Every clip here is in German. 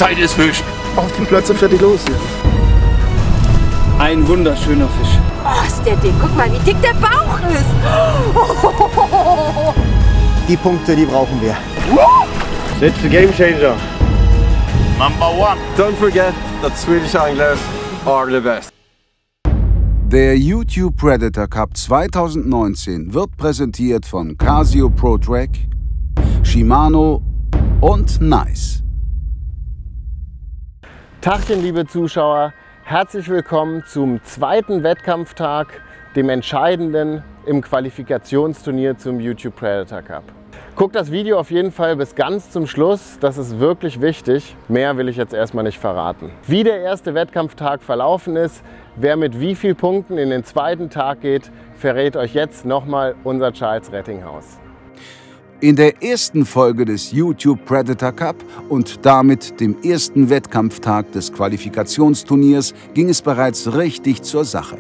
Zeit ist Fisch. Auf die Plätze, fertig, los hier. Ein wunderschöner Fisch. Oh, ist der dick. Guck mal, wie dick der Bauch ist. Die Punkte, die brauchen wir. It's the game changer. Number one. Don't forget that Swedish anglers are the best. Der YouTube Predator Cup 2019 wird präsentiert von Casio Pro Track, Shimano und Nice. Tagchen, liebe Zuschauer. Herzlich willkommen zum zweiten Wettkampftag, dem entscheidenden im Qualifikationsturnier zum YouTube Predator Cup. Guckt das Video auf jeden Fall bis ganz zum Schluss, das ist wirklich wichtig. Mehr will ich jetzt erstmal nicht verraten. Wie der erste Wettkampftag verlaufen ist, wer mit wie vielen Punkten in den zweiten Tag geht, verrät euch jetzt nochmal unser Charles Rettinghaus. In der ersten Folge des YouTube Predator Cup und damit dem ersten Wettkampftag des Qualifikationsturniers ging es bereits richtig zur Sache.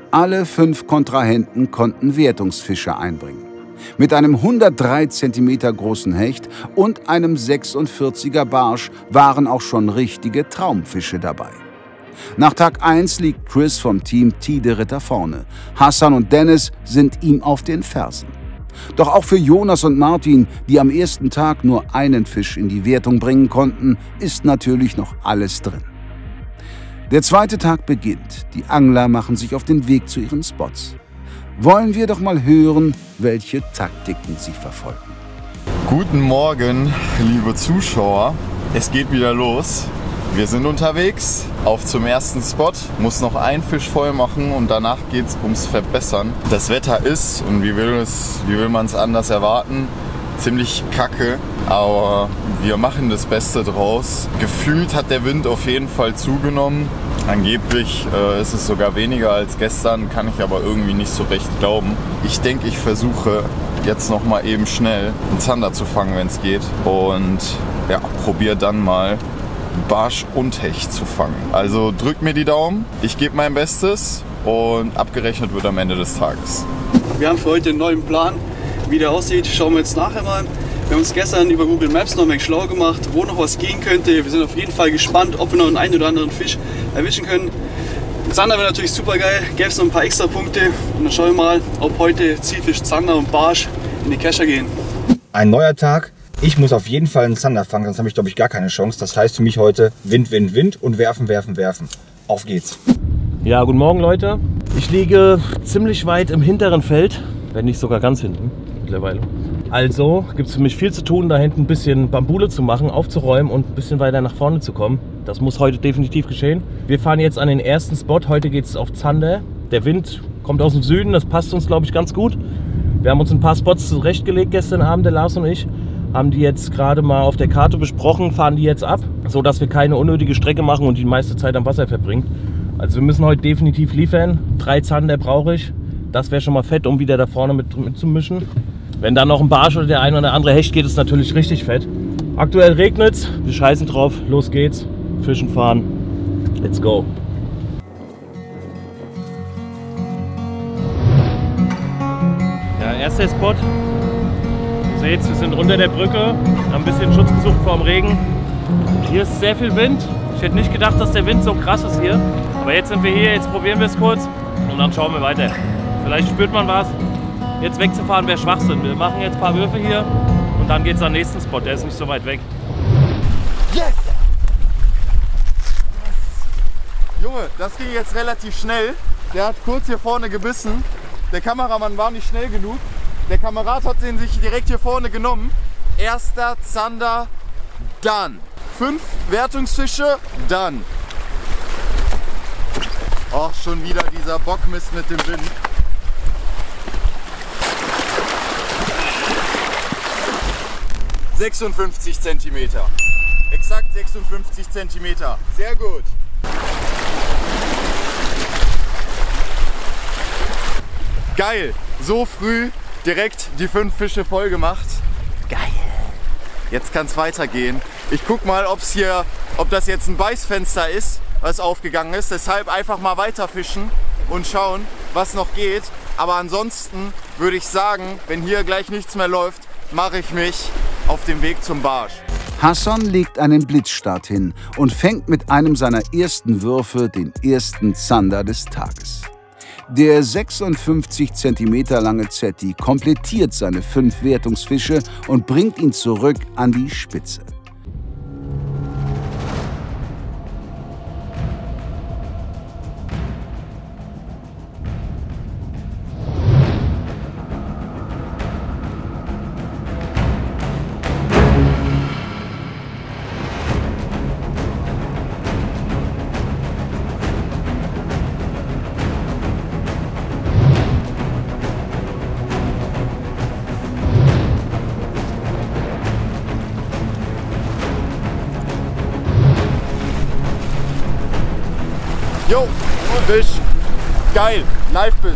Alle 5 Kontrahenten konnten Wertungsfische einbringen. Mit einem 103 cm großen Hecht und einem 46er Barsch waren auch schon richtige Traumfische dabei. Nach Tag 1 liegt Chris vom Team Tide Ritter vorne. Hassan und Dennis sind ihm auf den Fersen. Doch auch für Jonas und Martin, die am ersten Tag nur einen Fisch in die Wertung bringen konnten, ist natürlich noch alles drin. Der zweite Tag beginnt. Die Angler machen sich auf den Weg zu ihren Spots. Wollen wir doch mal hören, welche Taktiken sie verfolgen. Guten Morgen, liebe Zuschauer. Es geht wieder los. Wir sind unterwegs auf zum ersten Spot. Muss noch einen Fisch voll machen und danach geht es ums Verbessern. Das Wetter ist, und wie will man es anders erwarten, ziemlich kacke. Aber wir machen das Beste draus. Gefühlt hat der Wind auf jeden Fall zugenommen. Angeblich ist es sogar weniger als gestern, kann ich aber irgendwie nicht so recht glauben. Ich denke, ich versuche jetzt noch mal eben schnell einen Zander zu fangen, wenn es geht. Und ja, probiere dann mal Barsch und Hecht zu fangen. Also drückt mir die Daumen, ich gebe mein Bestes und abgerechnet wird am Ende des Tages. Wir haben für heute einen neuen Plan. Wie der aussieht, schauen wir jetzt nachher mal. Wir haben uns gestern über Google Maps noch ein wenig schlau gemacht, wo noch was gehen könnte. Wir sind auf jeden Fall gespannt, ob wir noch einen oder anderen Fisch erwischen können. Zander wäre natürlich super geil, gäbe es noch ein paar extra Punkte. Und dann schauen wir mal, ob heute Zielfisch, Zander und Barsch in die Kescher gehen. Ein neuer Tag. Ich muss auf jeden Fall einen Zander fangen, sonst habe ich, glaube ich, gar keine Chance. Das heißt für mich heute Wind, Wind, Wind und werfen, werfen, werfen. Auf geht's. Ja, guten Morgen, Leute. Ich liege ziemlich weit im hinteren Feld, wenn nicht sogar ganz hinten mittlerweile. Also gibt es für mich viel zu tun, da hinten ein bisschen Bambule zu machen, aufzuräumen und ein bisschen weiter nach vorne zu kommen. Das muss heute definitiv geschehen. Wir fahren jetzt an den ersten Spot. Heute geht es auf Zander. Der Wind kommt aus dem Süden, das passt uns, glaube ich, ganz gut. Wir haben uns ein paar Spots zurechtgelegt gestern Abend, der Lars und ich. Haben die jetzt gerade mal auf der Karte besprochen, fahren die jetzt ab, sodass wir keine unnötige Strecke machen und die meiste Zeit am Wasser verbringen. Also wir müssen heute definitiv liefern. 3 Zander brauche ich. Das wäre schon mal fett, um wieder da vorne mitzumischen. Wenn dann noch ein Barsch oder der ein oder andere Hecht geht, ist natürlich richtig fett. Aktuell regnet es, wir scheißen drauf, los geht's, fischen fahren, let's go. Ja, erster Spot. Ihr seht, wir sind unter der Brücke, haben ein bisschen Schutz gesucht vor dem Regen. Hier ist sehr viel Wind. Ich hätte nicht gedacht, dass der Wind so krass ist hier. Aber jetzt sind wir hier, jetzt probieren wir es kurz und dann schauen wir weiter. Vielleicht spürt man was. Jetzt wegzufahren wäre Schwachsinn. Wir machen jetzt ein paar Würfe hier und dann geht es am nächsten Spot. Der ist nicht so weit weg. Yes! Junge, das ging jetzt relativ schnell. Der hat kurz hier vorne gebissen. Der Kameramann war nicht schnell genug. Der Kamerad hat den sich direkt hier vorne genommen. Erster Zander, dann. 5 Wertungsfische, dann. Och, schon wieder dieser Bockmist mit dem Wind. ...56 cm. Exakt 56 cm. Sehr gut. Geil. So früh direkt die 5 Fische voll gemacht. Geil. Jetzt kann es weitergehen. Ich guck mal, ob das jetzt ein Beißfenster ist, was aufgegangen ist. Deshalb einfach mal weiter fischen und schauen, was noch geht. Aber ansonsten würde ich sagen, wenn hier gleich nichts mehr läuft, mache ich mich auf den Weg zum Barsch. Hassan legt einen Blitzstart hin und fängt mit einem seiner ersten Würfe den ersten Zander des Tages. Der 56 cm lange Zetti komplettiert seine 5 Wertungsfische und bringt ihn zurück an die Spitze. Jo, Fisch. Geil. Live-Biss.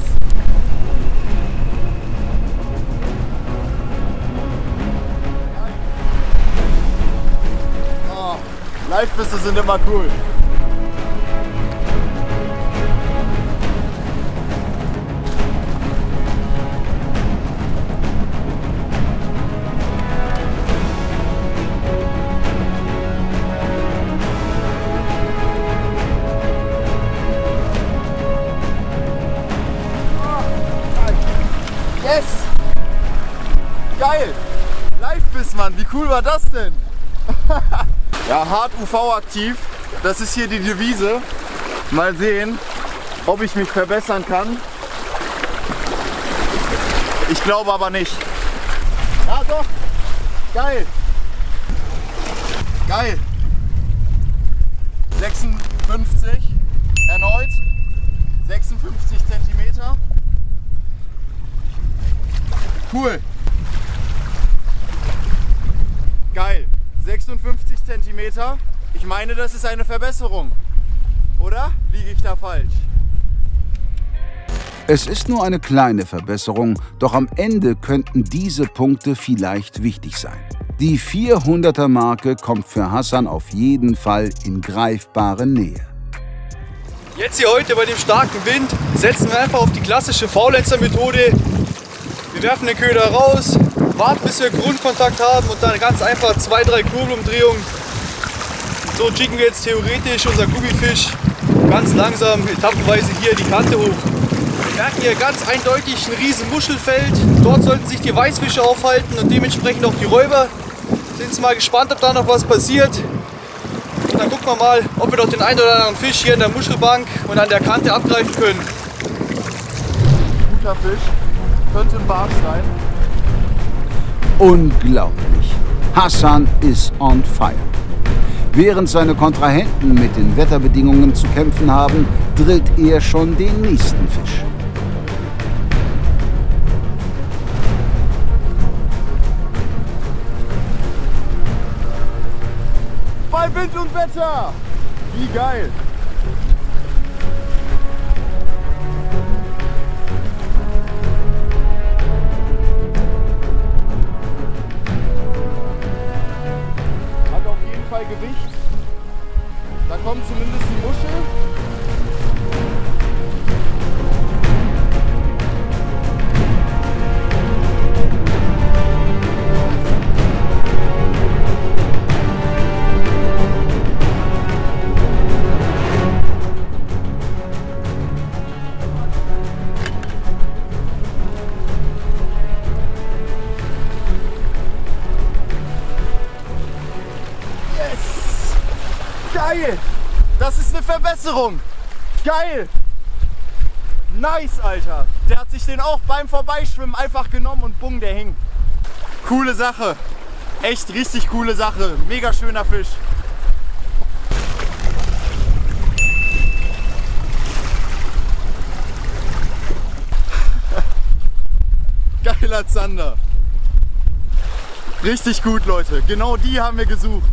Oh, Live-Bisse sind immer cool. Yes! Geil! Live-Biss, Mann, wie cool war das denn? Ja, hart UV-aktiv, das ist hier die Devise. Mal sehen, ob ich mich verbessern kann. Ich glaube aber nicht. Ja doch! Geil! Geil! 56, erneut. 56 cm. Cool. Geil. 56 cm. Ich meine, das ist eine Verbesserung. Oder? Liege ich da falsch? Es ist nur eine kleine Verbesserung, doch am Ende könnten diese Punkte vielleicht wichtig sein. Die 400er-Marke kommt für Hassan auf jeden Fall in greifbare Nähe. Jetzt hier heute bei dem starken Wind setzen wir einfach auf die klassische Faulenzer-Methode. Wir werfen den Köder raus, warten bis wir Grundkontakt haben und dann ganz einfach 2-3 Kurbelumdrehungen. So jiggen wir jetzt theoretisch unser Gummifisch ganz langsam, etappenweise hier die Kante hoch. Wir merken hier ganz eindeutig ein riesen Muschelfeld. Dort sollten sich die Weißfische aufhalten und dementsprechend auch die Räuber. Sind jetzt mal gespannt, ob da noch was passiert. Und dann gucken wir mal, ob wir doch den einen oder anderen Fisch hier in der Muschelbank und an der Kante abgreifen können. Guter Fisch. Könnte ein Barsch sein. Unglaublich. Hassan ist on fire. Während seine Kontrahenten mit den Wetterbedingungen zu kämpfen haben, drillt er schon den nächsten Fisch. Bei Wind und Wetter! Wie geil! Gewicht. Da kommt zumindest die Muschel. Geil! Das ist eine Verbesserung! Geil! Nice, Alter! Der hat sich den auch beim Vorbeischwimmen einfach genommen und bumm, der hing. Coole Sache! Echt richtig coole Sache! Mega schöner Fisch! Geiler Zander! Richtig gut, Leute! Genau die haben wir gesucht!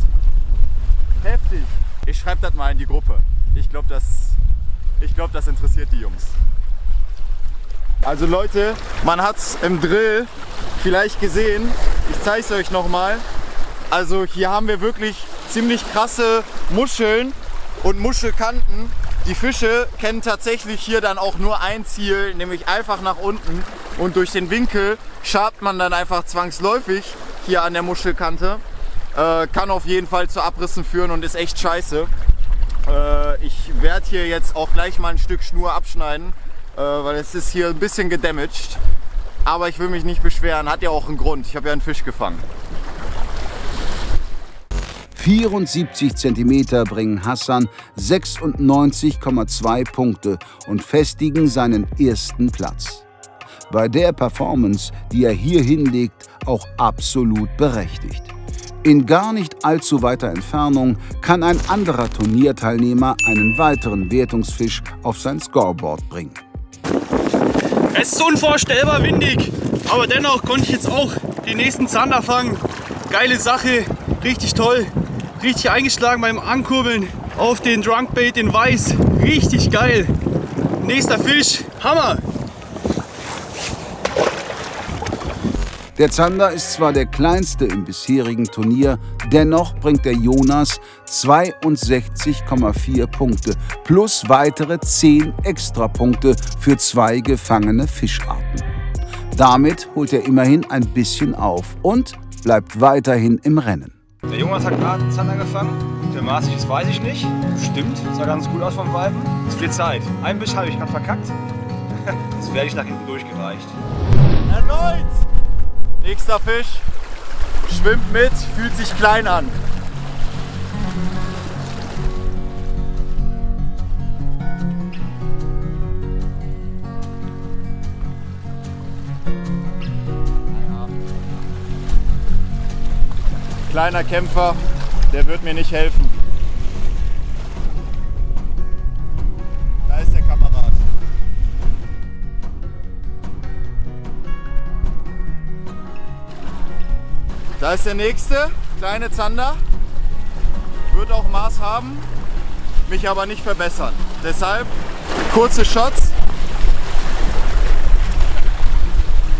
Heftig! Ich schreibe das mal in die Gruppe. Ich glaube, das interessiert die Jungs. Also Leute, man hat es im Drill vielleicht gesehen. Ich zeige es euch nochmal. Also hier haben wir wirklich ziemlich krasse Muscheln und Muschelkanten. Die Fische kennen tatsächlich hier dann auch nur ein Ziel, nämlich einfach nach unten. Und durch den Winkel schabt man dann einfach zwangsläufig hier an der Muschelkante. kann auf jeden Fall zu Abrissen führen und ist echt scheiße. Ich werde hier jetzt auch gleich mal ein Stück Schnur abschneiden, weil es ist hier ein bisschen gedamaged. Aber ich will mich nicht beschweren, hat ja auch einen Grund. Ich habe ja einen Fisch gefangen. 74 cm bringen Hassan 96,2 Punkte und festigen seinen ersten Platz. Bei der Performance, die er hier hinlegt, auch absolut berechtigt. In gar nicht allzu weiter Entfernung kann ein anderer Turnierteilnehmer einen weiteren Wertungsfisch auf sein Scoreboard bringen. Es ist unvorstellbar windig, aber dennoch konnte ich jetzt auch den nächsten Zander fangen. Geile Sache, richtig toll, richtig eingeschlagen beim Ankurbeln auf den Drunkbait in Weiß. Richtig geil. Nächster Fisch, Hammer. Der Zander ist zwar der kleinste im bisherigen Turnier, dennoch bringt der Jonas 62,4 Punkte plus weitere 10 Extrapunkte für 2 gefangene Fischarten. Damit holt er immerhin ein bisschen auf und bleibt weiterhin im Rennen. Der Jonas hat gerade einen Zander gefangen. Der maßig ist, weiß ich nicht. Stimmt, sah ganz gut aus vom Weiben. Es wird Zeit. Ein Biss habe ich gerade verkackt. Jetzt werde ich nach hinten durchgereicht. Erneut! Nächster Fisch, schwimmt mit, fühlt sich klein an. Kleiner Kämpfer, der wird mir nicht helfen. Da ist der Kamerad. Da ist der nächste, kleine Zander, wird auch Maß haben, mich aber nicht verbessern. Deshalb kurze Shots,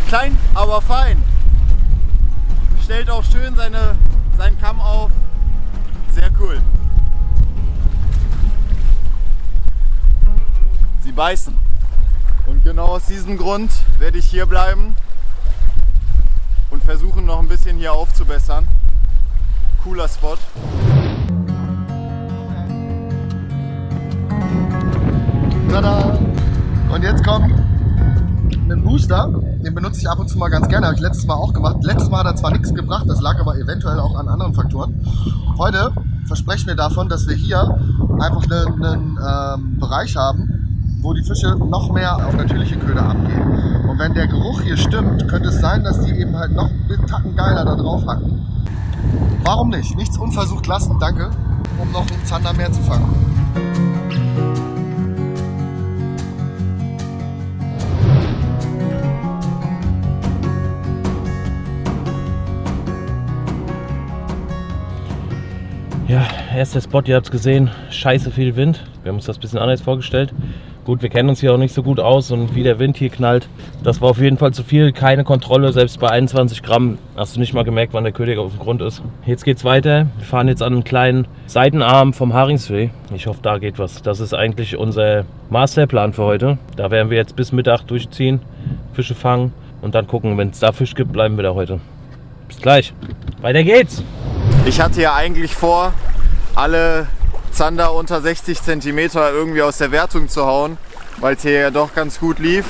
klein, aber fein. Stellt auch schön seinen Kamm auf, sehr cool. Sie beißen und genau aus diesem Grund werde ich hier bleiben und versuchen noch ein bisschen hier aufzubessern. Cooler Spot. Tada! Und jetzt kommt ein Booster, den benutze ich ab und zu mal ganz gerne, habe ich letztes Mal auch gemacht. Letztes Mal hat er zwar nichts gebracht, das lag aber eventuell auch an anderen Faktoren. Heute verspreche ich mir davon, dass wir hier einfach einen Bereich haben, wo die Fische noch mehr auf natürliche Köder abgehen. Und wenn der Geruch hier stimmt, könnte es sein, dass die eben halt noch einen Tacken geiler da drauf hacken. Warum nicht? Nichts unversucht lassen, danke, um noch einen Zander mehr zu fangen. Ja, erster Spot, ihr habt es gesehen, scheiße viel Wind. Wir haben uns das ein bisschen anders vorgestellt. Gut, wir kennen uns hier auch nicht so gut aus und wie der Wind hier knallt, das war auf jeden Fall zu viel. Keine Kontrolle, selbst bei 21 Gramm hast du nicht mal gemerkt, wann der Köder auf dem Grund ist. Jetzt geht's weiter. Wir fahren jetzt an einen kleinen Seitenarm vom Haringsweh. Ich hoffe, da geht was. Das ist eigentlich unser Masterplan für heute. Da werden wir jetzt bis Mittag durchziehen, Fische fangen und dann gucken, wenn es da Fisch gibt, bleiben wir da heute. Bis gleich. Weiter geht's. Ich hatte ja eigentlich vor, alle Zander unter 60 cm irgendwie aus der Wertung zu hauen, weil es hier ja doch ganz gut lief.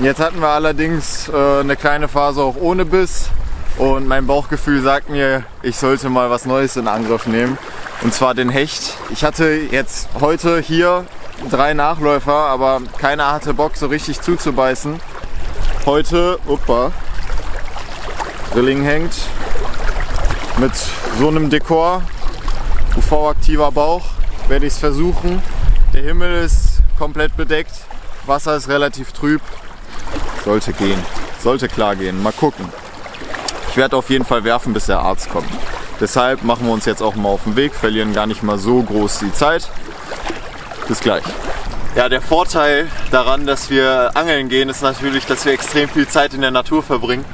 Jetzt hatten wir allerdings eine kleine Phase auch ohne Biss und mein Bauchgefühl sagt mir, ich sollte mal was Neues in Angriff nehmen, und zwar den Hecht. Ich hatte jetzt heute hier 3 Nachläufer, aber keiner hatte Bock so richtig zuzubeißen. Heute, Drilling hängt mit so einem Dekor, UV-aktiver Bauch, werde ich es versuchen. Der Himmel ist komplett bedeckt, Wasser ist relativ trüb. Sollte gehen, sollte klar gehen, mal gucken. Ich werde auf jeden Fall werfen, bis der Arzt kommt. Deshalb machen wir uns jetzt auch mal auf den Weg, verlieren gar nicht mal so groß die Zeit. Bis gleich. Ja, der Vorteil daran, dass wir angeln gehen, ist natürlich, dass wir extrem viel Zeit in der Natur verbringen.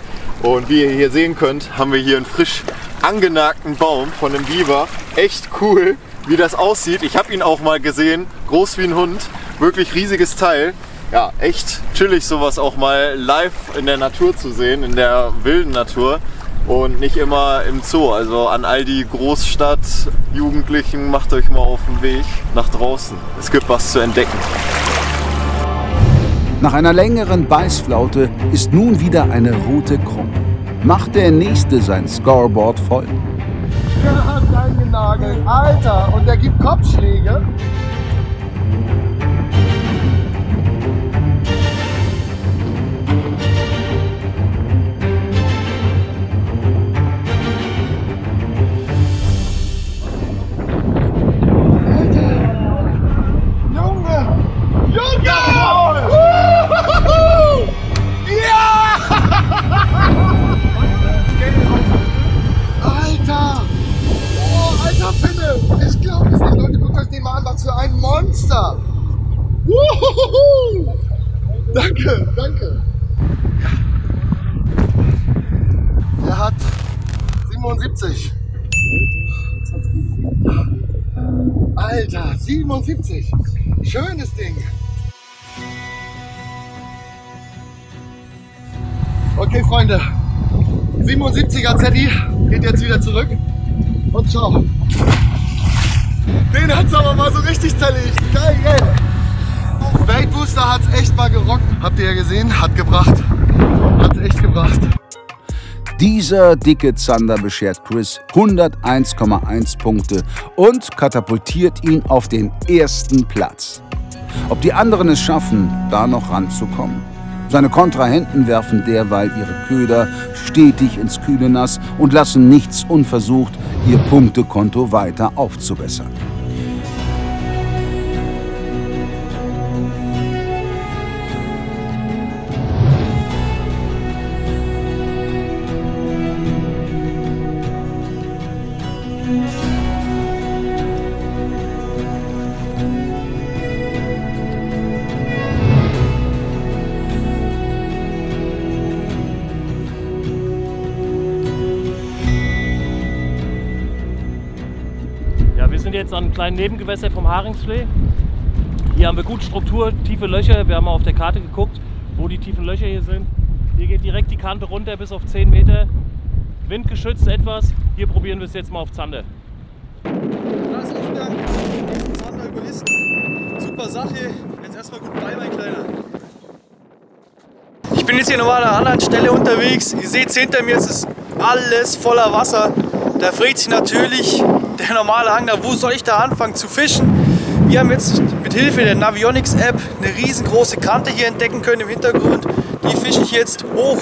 Und wie ihr hier sehen könnt, haben wir hier einen frisch angenagten Baum von einem Biber. Echt cool, wie das aussieht. Ich habe ihn auch mal gesehen, groß wie ein Hund, wirklich riesiges Teil. Ja, echt chillig, sowas auch mal live in der Natur zu sehen, in der wilden Natur. und nicht immer im Zoo. Also an all die Großstadt-Jugendlichen, macht euch mal auf den Weg nach draußen. Es gibt was zu entdecken. Nach einer längeren Beißflaute ist nun wieder eine Route krumm. Macht der Nächste sein Scoreboard voll? Der hat reingenagelt, Alter, und der gibt Kopfschläge. Monster! Uhuhu. Danke, danke. Er hat 77. Alter, 77. Schönes Ding. Okay, Freunde. 77er Zeddy geht jetzt wieder zurück. Und ciao. Den hat's aber mal so richtig zerlegt. Geil, geil. Weight Booster hat's echt mal gerockt. Habt ihr ja gesehen? Hat gebracht. Hat's echt gebracht. Dieser dicke Zander beschert Chris 101,1 Punkte und katapultiert ihn auf den ersten Platz. Ob die anderen es schaffen, da noch ranzukommen? Seine Kontrahenten werfen derweil ihre Köder stetig ins kühle Nass und lassen nichts unversucht, ihr Punktekonto weiter aufzubessern. Wir sind jetzt an einem kleinen Nebengewässer vom Haringsfleh. Hier haben wir gut Struktur, tiefe Löcher. Wir haben mal auf der Karte geguckt, wo die tiefen Löcher hier sind. Hier geht direkt die Kante runter bis auf 10 Meter. Windgeschützt etwas. Hier probieren wir es jetzt mal auf Zander. Herzlichen Dank. Zander überlisten. Super Sache. Jetzt erstmal gut bei, mein Kleiner. Ich bin jetzt hier nochmal an einer anderen Stelle unterwegs. Ihr seht hinter mir, es ist alles voller Wasser. Da fragt sich natürlich der normale Angler, wo soll ich da anfangen zu fischen? Wir haben jetzt mit Hilfe der Navionics App eine riesengroße Kante hier entdecken können im Hintergrund. Die fische ich jetzt hoch.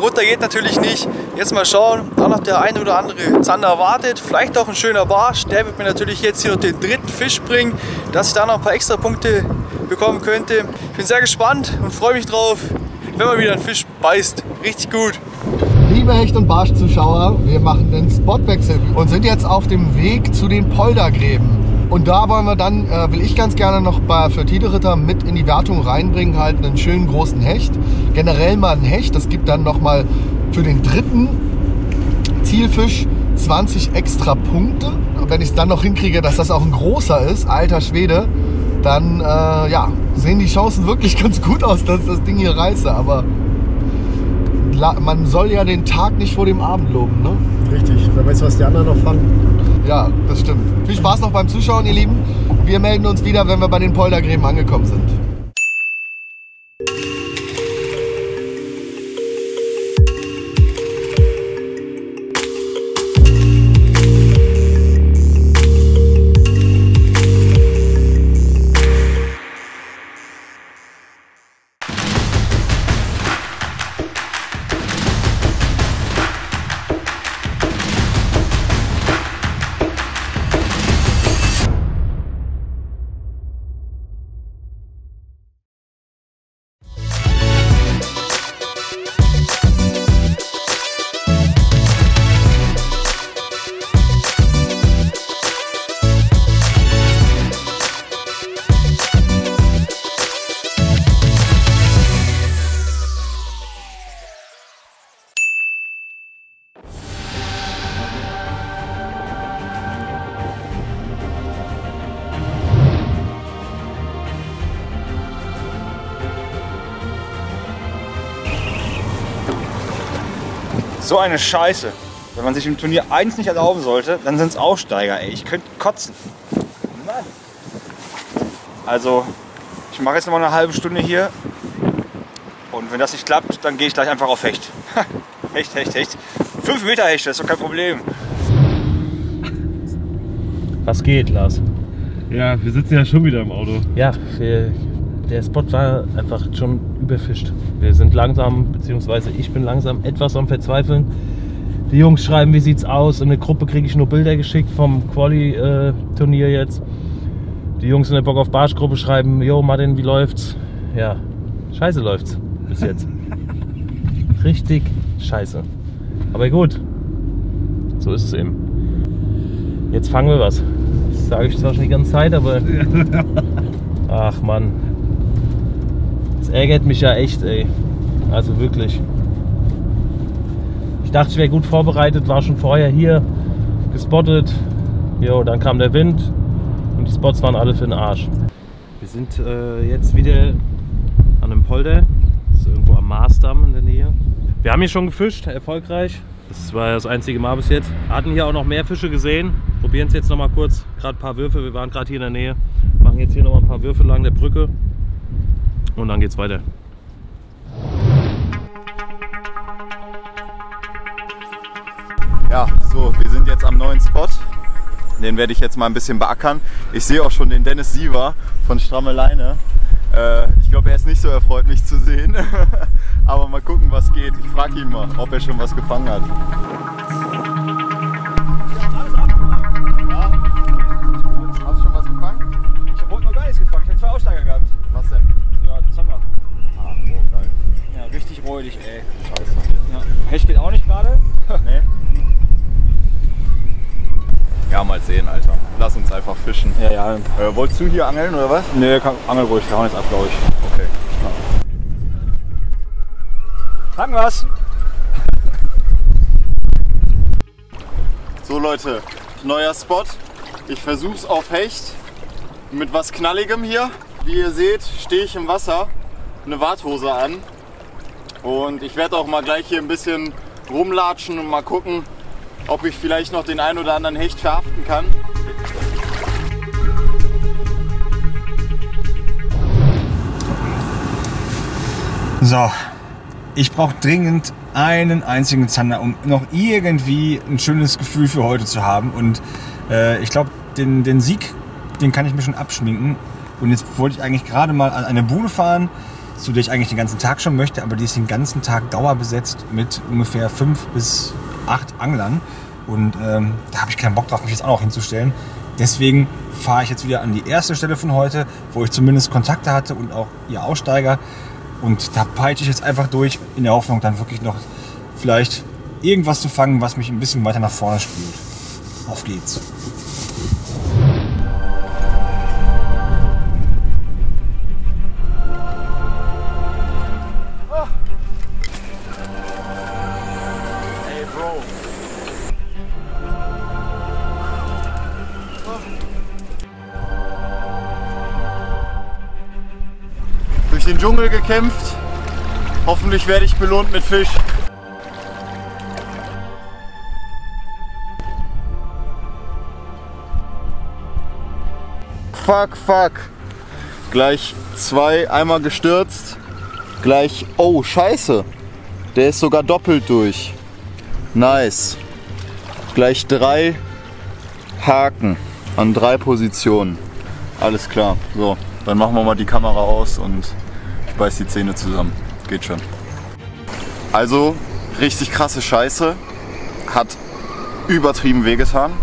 Runter geht natürlich nicht. Jetzt mal schauen, da noch der eine oder andere Zander wartet. Vielleicht auch ein schöner Barsch. Der wird mir natürlich jetzt hier noch den dritten Fisch bringen, dass ich da noch ein paar extra Punkte bekommen könnte. Ich bin sehr gespannt und freue mich drauf, wenn man wieder ein Fisch beißt. Richtig gut. Liebe Hecht- und Barsch-Zuschauer, wir machen den Spotwechsel und sind jetzt auf dem Weg zu den Poldergräben. Und da wollen wir dann, will ich ganz gerne noch für Tide-Ritter mit in die Wertung reinbringen, halt einen schönen großen Hecht. Generell mal einen Hecht, das gibt dann nochmal für den dritten Zielfisch 20 extra Punkte. Und wenn ich es dann noch hinkriege, dass das auch ein großer ist, alter Schwede, dann ja, sehen die Chancen wirklich ganz gut aus, dass das Ding hier reiße. Aber man soll ja den Tag nicht vor dem Abend loben, ne? Richtig, wer weiß, was die anderen noch fangen. Ja, das stimmt. Viel Spaß noch beim Zuschauen, ihr Lieben. Wir melden uns wieder, wenn wir bei den Poldergräben angekommen sind. So eine Scheiße. Wenn man sich im Turnier eins nicht erlauben sollte, dann sind es Aussteiger, ey. Ich könnte kotzen. Mann. Also, ich mache jetzt noch mal eine halbe Stunde hier. Und wenn das nicht klappt, dann gehe ich gleich einfach auf Hecht. Hecht. 5 Meter Hecht, das ist doch kein Problem. Was geht, Lars? Ja, wir sitzen ja schon wieder im Auto. Ja, der Spot war einfach schon überfischt. Wir sind langsam, beziehungsweise ich bin langsam etwas am Verzweifeln. Die Jungs schreiben, wie sieht's aus? In der Gruppe kriege ich nur Bilder geschickt vom Quali-Turnier jetzt. Die Jungs in der Bock auf Barsch-Gruppe schreiben, yo Martin, wie läuft's? Ja, scheiße läuft's bis jetzt. Richtig scheiße. Aber gut, so ist es eben. Jetzt fangen wir was. Das sage ich zwar schon die ganze Zeit, aber ach Mann. Das ärgert mich ja echt, ey. Also wirklich. Ich dachte, ich wäre gut vorbereitet, war schon vorher hier gespottet. Jo, dann kam der Wind und die Spots waren alle für den Arsch. Wir sind jetzt wieder an einem Polder. Das ist irgendwo am Marsdamm in der Nähe. Wir haben hier schon gefischt, erfolgreich. Das war das einzige Mal bis jetzt. Hatten hier auch noch mehr Fische gesehen. Probieren es jetzt noch mal kurz. Gerade ein paar Würfe. Wir waren gerade hier in der Nähe. Machen jetzt hier noch mal ein paar Würfe lang der Brücke. Und dann geht's weiter. Ja, so, wir sind jetzt am neuen Spot. Den werde ich jetzt mal ein bisschen beackern. Ich sehe auch schon den Dennis Siever von Stramme Leine. Ich glaube, er ist nicht so erfreut, mich zu sehen. Aber mal gucken, was geht. Ich frage ihn mal, ob er schon was gefangen hat. Ja? Hast du schon was gefangen? Ich habe heute noch gar nichts gefangen. Ich habe 2 Aussteiger gehabt. Was denn? Ja, Zander. Ah, oh, geil. Ja, richtig räudig, ey. Scheiße. Ja. Hecht geht auch nicht gerade. Nee? Ja, mal sehen, Alter. Lass uns einfach fischen. Ja. Wolltest du hier angeln oder was? Nee, angel ruhig. Wir hauen jetzt ab, glaube ich. Okay. Fangen wir's! So Leute, neuer Spot. Ich versuch's auf Hecht mit was Knalligem hier. Wie ihr seht, stehe ich im Wasser, eine Warthose an. Und ich werde auch mal gleich hier ein bisschen rumlatschen und mal gucken, ob ich vielleicht noch den einen oder anderen Hecht verhaften kann. So, ich brauche dringend einen einzigen Zander, um noch irgendwie ein schönes Gefühl für heute zu haben. Und ich glaube, den Sieg, den kann ich mir schon abschminken. Und jetzt wollte ich eigentlich gerade mal an eine Bude fahren, zu der ich eigentlich den ganzen Tag schon möchte, aber die ist den ganzen Tag dauerbesetzt mit ungefähr 5 bis 8 Anglern. Und da habe ich keinen Bock drauf, mich jetzt auch noch hinzustellen. Deswegen fahre ich jetzt wieder an die erste Stelle von heute, wo ich zumindest Kontakte hatte und auch ihr Aussteiger. Und da peitsche ich jetzt einfach durch, in der Hoffnung, dann wirklich noch vielleicht irgendwas zu fangen, was mich ein bisschen weiter nach vorne spült. Auf geht's! Durch den Dschungel gekämpft. Hoffentlich werde ich belohnt mit Fisch. Fuck. Gleich 2, einmal gestürzt. Gleich, oh scheiße. Der ist sogar doppelt durch. Nice. Gleich 3 Haken an 3 Positionen. Alles klar. So, dann machen wir mal die Kamera aus und ich beiß die Zähne zusammen. Geht schon. Also, richtig krasse Scheiße. Hat übertrieben wehgetan.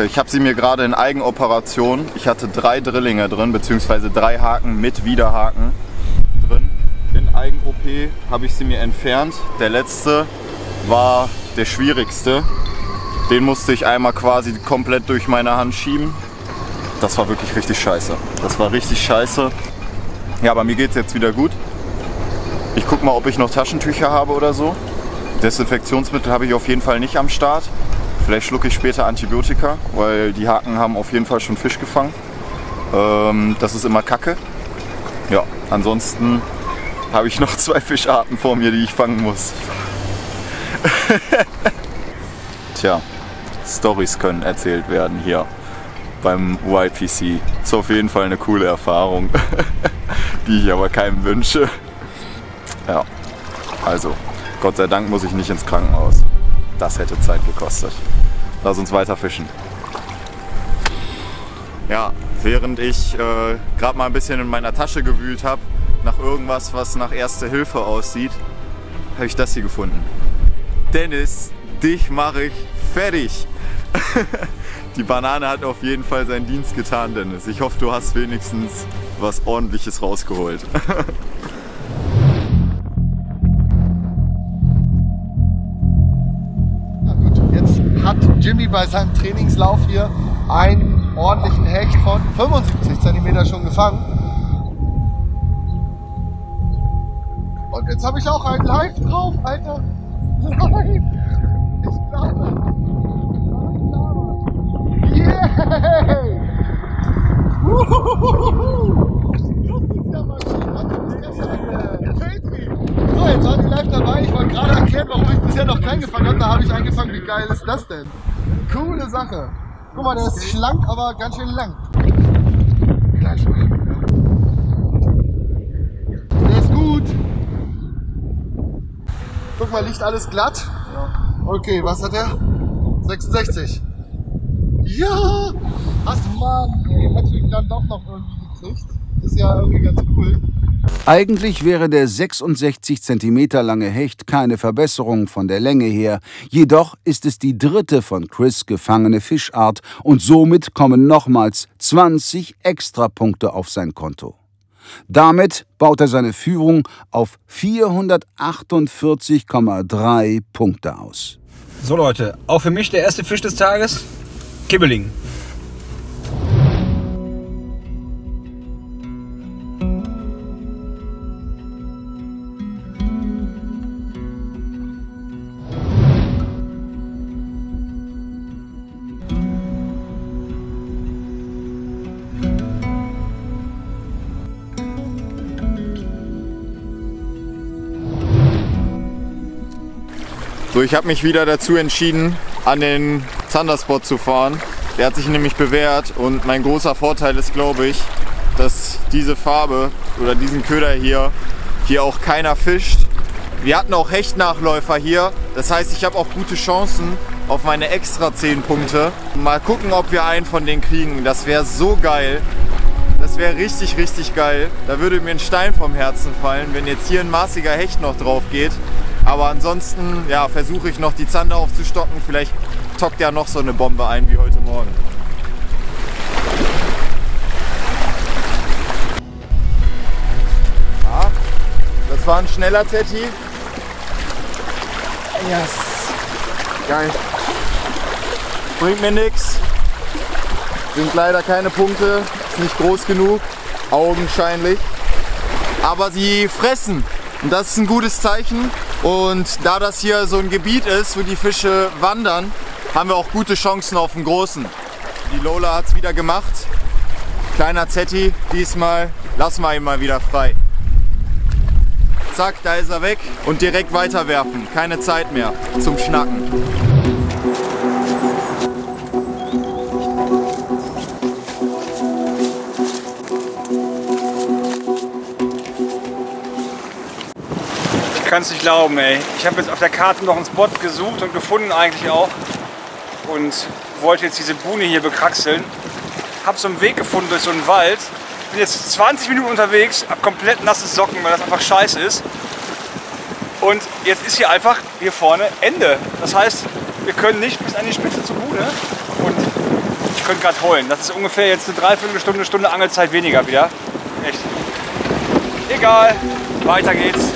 Ich habe sie mir gerade in Eigenoperation. Ich hatte 3 Drillinge drin, beziehungsweise 3 Haken mit Widerhaken drin. In Eigen-OP habe ich sie mir entfernt. Der letzte war der schwierigste. Den musste ich einmal quasi komplett durch meine Hand schieben. Das war wirklich richtig scheiße. Das war richtig scheiße. Ja, aber mir geht es jetzt wieder gut. Ich gucke mal, ob ich noch Taschentücher habe oder so. Desinfektionsmittel habe ich auf jeden Fall nicht am Start. Vielleicht schlucke ich später Antibiotika, weil die Haken haben auf jeden Fall schon Fisch gefangen. Das ist immer Kacke. Ja, ansonsten habe ich noch 2 Fischarten vor mir, die ich fangen muss. Tja, Storys können erzählt werden hier beim YPC. Ist auf jeden Fall eine coole Erfahrung, die ich aber keinem wünsche. Ja, also Gott sei Dank muss ich nicht ins Krankenhaus. Das hätte Zeit gekostet. Lass uns weiter fischen. Ja, während ich gerade mal ein bisschen in meiner Tasche gewühlt habe, nach irgendwas, was nach Erste Hilfe aussieht, habe ich das hier gefunden. Dennis, dich mache ich fertig. Die Banane hat auf jeden Fall seinen Dienst getan, Dennis. Ich hoffe, du hast wenigstens was Ordentliches rausgeholt. Na gut, jetzt hat Jimmy bei seinem Trainingslauf hier einen ordentlichen Hecht von 75 cm schon gefangen. Und jetzt habe ich auch einen live drauf, Alter. Nein, ich glaube. Yay! Das ist ja mal schön. So, jetzt waren die live dabei. Ich wollte gerade erklären, warum ich bisher noch keinen gefangen habe. Da habe ich angefangen. Wie geil ist das denn? Coole Sache. Guck mal, der ist schlank, aber ganz schön lang. Gleich mal. Der ist gut. Guck mal, liegt alles glatt. Okay, was hat er? 66. Ja! Ach Mann, ey, hätte ich dann doch noch irgendwie gekriegt. Ist ja irgendwie ganz cool. Eigentlich wäre der 66 cm lange Hecht keine Verbesserung von der Länge her. Jedoch ist es die dritte von Chris gefangene Fischart und somit kommen nochmals 20 Extrapunkte auf sein Konto. Damit baut er seine Führung auf 448,3 Punkte aus. So Leute, auch für mich der erste Fisch des Tages, Kibbeling. So, ich habe mich wieder dazu entschieden, an den Zanderspot zu fahren. Der hat sich nämlich bewährt und mein großer Vorteil ist, glaube ich, dass diese Farbe oder diesen Köder hier auch keiner fischt. Wir hatten auch Hechtnachläufer hier, das heißt, ich habe auch gute Chancen auf meine extra 10 Punkte. Mal gucken, ob wir einen von denen kriegen. Das wäre so geil. Das wäre richtig, richtig geil. Da würde mir ein Stein vom Herzen fallen, wenn jetzt hier ein maßiger Hecht noch drauf geht. Aber ansonsten ja, versuche ich noch die Zander aufzustocken. Vielleicht tockt ja noch so eine Bombe ein wie heute Morgen. Ja, das war ein schneller Zetti. Yes. Geil. Bringt mir nichts. Sind leider keine Punkte. Ist nicht groß genug. Augenscheinlich. Aber sie fressen. Und das ist ein gutes Zeichen. Und da das hier so ein Gebiet ist, wo die Fische wandern, haben wir auch gute Chancen auf den großen. Die Lola hat es wieder gemacht. Kleiner Zetti diesmal. Lassen wir ihn mal wieder frei. Zack, da ist er weg. Und direkt weiterwerfen. Keine Zeit mehr zum Schnacken. Ich kann es nicht glauben, ey. Ich habe jetzt auf der Karte noch einen Spot gesucht und gefunden eigentlich auch. Und wollte jetzt diese Buhne hier bekraxeln. Habe so einen Weg gefunden durch so einen Wald. Bin jetzt 20 Minuten unterwegs, habe komplett nasse Socken, weil das einfach scheiße ist. Und jetzt ist hier einfach hier vorne Ende. Das heißt, wir können nicht bis an die Spitze zur Buhne. Und ich könnte gerade heulen. Das ist ungefähr jetzt eine Dreiviertelstunde, Stunde Angelzeit weniger wieder. Echt. Egal, weiter geht's.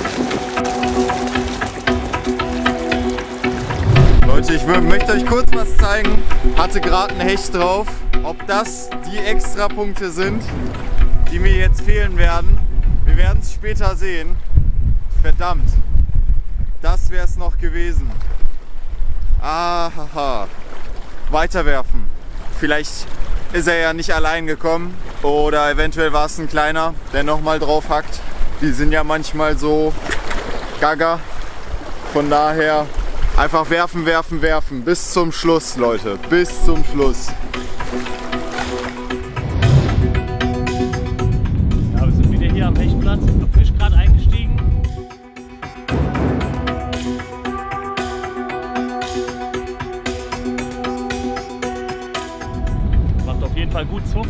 Leute, ich möchte euch kurz was zeigen. Hatte gerade einen Hecht drauf. Ob das die Extrapunkte sind, die mir jetzt fehlen werden, wir werden es später sehen. Verdammt, das wäre es noch gewesen. Ahaha. Weiterwerfen. Vielleicht ist er ja nicht allein gekommen oder eventuell war es ein kleiner, der nochmal drauf hackt. Die sind ja manchmal so gaga. Von daher Einfach werfen, werfen, werfen. Bis zum Schluss, Leute. Bis zum Schluss. Ja, wir sind wieder hier am Hechtplatz. Frisch gerade eingestiegen. Macht auf jeden Fall gut Zug.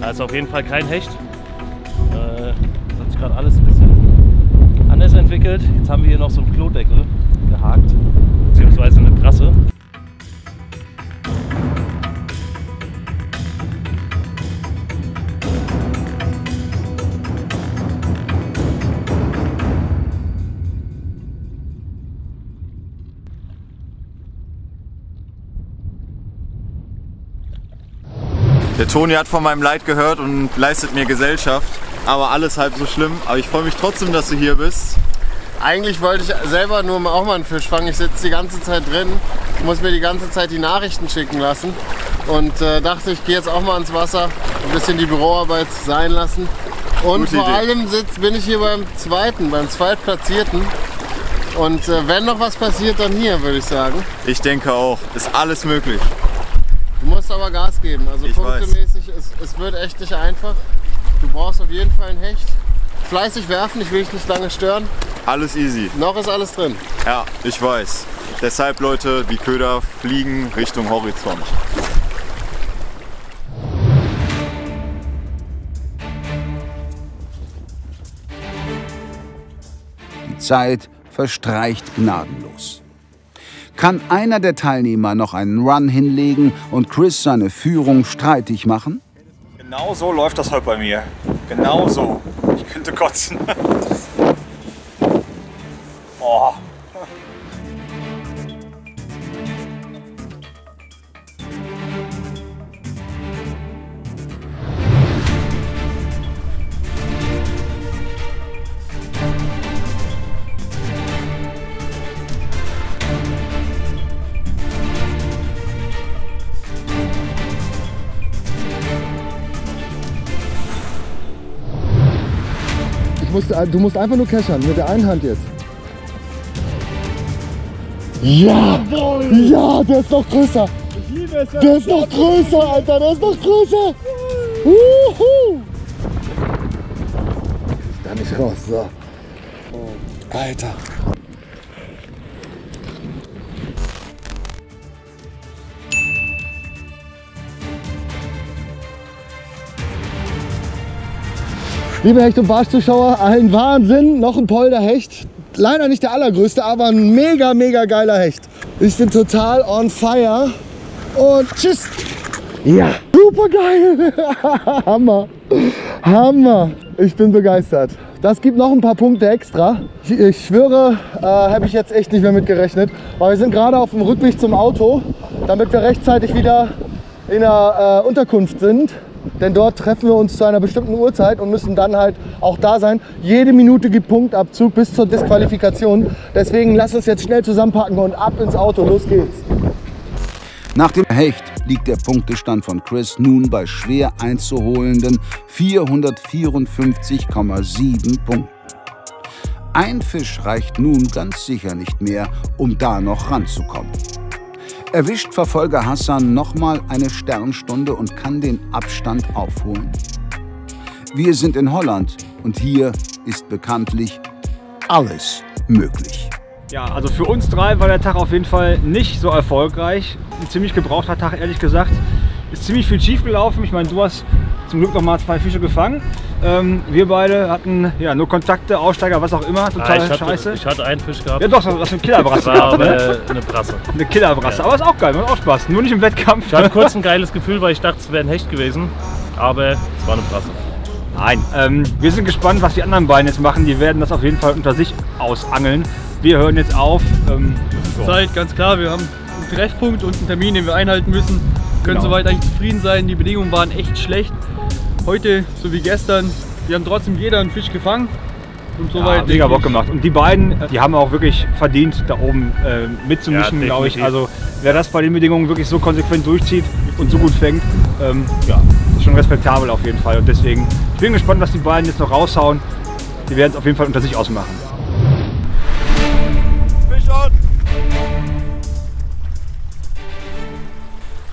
Da ist auf jeden Fall kein Hecht. Das hat sich gerade alles ein bisschen anders entwickelt. Jetzt haben wir hier noch so einen Klodeckel gehakt, beziehungsweise eine Brasse. Der Toni hat von meinem Leid gehört und leistet mir Gesellschaft. Aber alles halb so schlimm. Aber ich freue mich trotzdem, dass du hier bist. Eigentlich wollte ich selber nur auch mal einen Fisch fangen. Ich sitze die ganze Zeit drin, muss mir die ganze Zeit die Nachrichten schicken lassen. Und dachte, ich gehe jetzt auch mal ans Wasser, ein bisschen die Büroarbeit sein lassen. Und Gute vor Idee. allem bin ich hier beim Zweitplatzierten. Und wenn noch was passiert, dann hier, würde ich sagen. Ich denke auch. Ist alles möglich. Du musst aber Gas geben. Also Ich punktemäßig, es wird echt nicht einfach. Du brauchst auf jeden Fall ein Hecht. Fleißig werfen, ich will dich nicht lange stören. Alles easy. Noch ist alles drin. Ja, ich weiß. Deshalb, Leute, die Köder fliegen Richtung Horizont. Die Zeit verstreicht gnadenlos. Kann einer der Teilnehmer noch einen Run hinlegen und Chris seine Führung streitig machen? Genau so läuft das heute bei mir. Genau so. Ich könnte kotzen. Oh. Du musst einfach nur keschern, mit der einen Hand jetzt. Ja! Ja, der ist noch größer! Ich liebe es! Der ist noch größer, Alter! Der ist noch größer! Da nicht raus, so. Alter! Liebe Hecht- und Barsch-Zuschauer, ein Wahnsinn, noch ein Polderhecht. Leider nicht der allergrößte, aber ein mega, mega geiler Hecht. Ich bin total on fire und tschüss. Ja, super geil. Hammer, Hammer. Ich bin begeistert. Das gibt noch ein paar Punkte extra. Ich schwöre, habe ich jetzt echt nicht mehr mit gerechnet. Aber wir sind gerade auf dem Rückweg zum Auto, damit wir rechtzeitig wieder in der Unterkunft sind. Denn dort treffen wir uns zu einer bestimmten Uhrzeit und müssen dann halt auch da sein. Jede Minute gibt Punktabzug bis zur Disqualifikation. Deswegen lass uns jetzt schnell zusammenpacken und ab ins Auto. Los geht's. Nach dem Hecht liegt der Punktestand von Chris nun bei schwer einzuholenden 454,7 Punkten. Ein Fisch reicht nun ganz sicher nicht mehr, um da noch ranzukommen. Erwischt Verfolger Hassan nochmal eine Sternstunde und kann den Abstand aufholen? Wir sind in Holland und hier ist bekanntlich alles möglich. Ja, also für uns drei war der Tag auf jeden Fall nicht so erfolgreich. Ein ziemlich gebrauchter Tag, ehrlich gesagt. Ist ziemlich viel schief gelaufen. Ich meine, du hast zum Glück noch mal 2 Fische gefangen. Wir beide hatten ja nur Kontakte, Aussteiger, was auch immer. Total scheiße. Ich hatte einen Fisch gehabt. Ja doch, das ist eine Killerbrasse. Das war eine Brasse. Eine Killerbrasse, ja. Aber ist auch geil, macht auch Spaß. Nur nicht im Wettkampf. Ich hatte kurz ein geiles Gefühl, weil ich dachte, es wäre ein Hecht gewesen. Aber es war eine Brasse. Nein, wir sind gespannt, was die anderen beiden jetzt machen. Die werden das auf jeden Fall unter sich ausangeln. Wir hören jetzt auf. Zeit, ganz klar, wir haben einen Treffpunkt und einen Termin, den wir einhalten müssen. Wir können soweit eigentlich zufrieden sein. Die Bedingungen waren echt schlecht. Heute, so wie gestern, wir haben trotzdem jeder einen Fisch gefangen. Und soweit mega Bock gemacht. Und die beiden, die haben auch wirklich verdient, da oben mitzumischen, glaube ich. Also wer das bei den Bedingungen wirklich so konsequent durchzieht und so gut fängt, ja, ist schon respektabel auf jeden Fall. Und deswegen, ich bin gespannt, was die beiden jetzt noch raushauen. Die werden es auf jeden Fall unter sich ausmachen. Fisch on!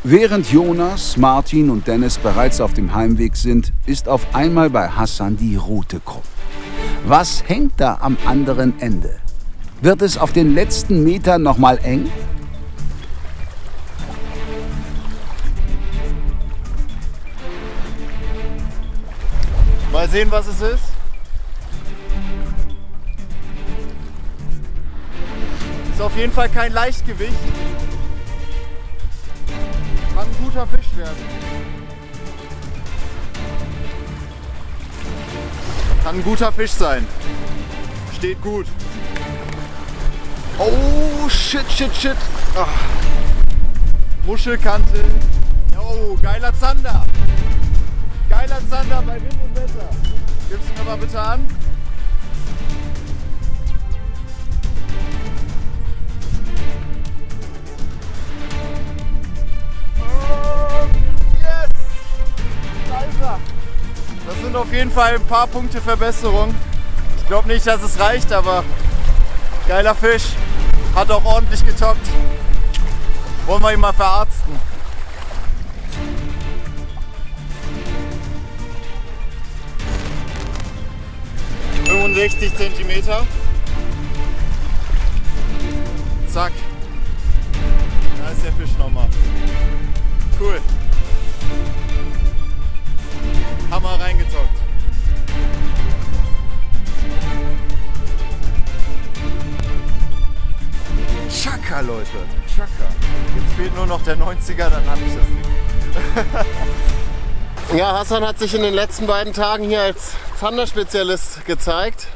Während Jonas, Martin und Dennis bereits auf dem Heimweg sind, ist auf einmal bei Hassan die Route krumm. Was hängt da am anderen Ende? Wird es auf den letzten Metern noch mal eng? Mal sehen, was es ist. Ist auf jeden Fall kein Leichtgewicht. Kann ein guter Fisch werden. Kann ein guter Fisch sein. Steht gut. Oh, shit. Ach. Muschelkante. Oh, geiler Zander. Geiler Zander bei Wind und Wetter. Gib's mir mal bitte an. Yes! Leiser. Das sind auf jeden Fall ein paar Punkte Verbesserung. Ich glaube nicht, dass es reicht, aber geiler Fisch. Hat auch ordentlich getoppt. Wollen wir ihn mal verarzten. ...65 Zentimeter. Zack. Da ist der Fisch nochmal. Cool. Hammer reingezockt. Chaka, Leute. Chaka. Jetzt fehlt nur noch der 90er, dann habe ich das Ding. Ja, Hassan hat sich in den letzten beiden Tagen hier als Zanderspezialist gezeigt.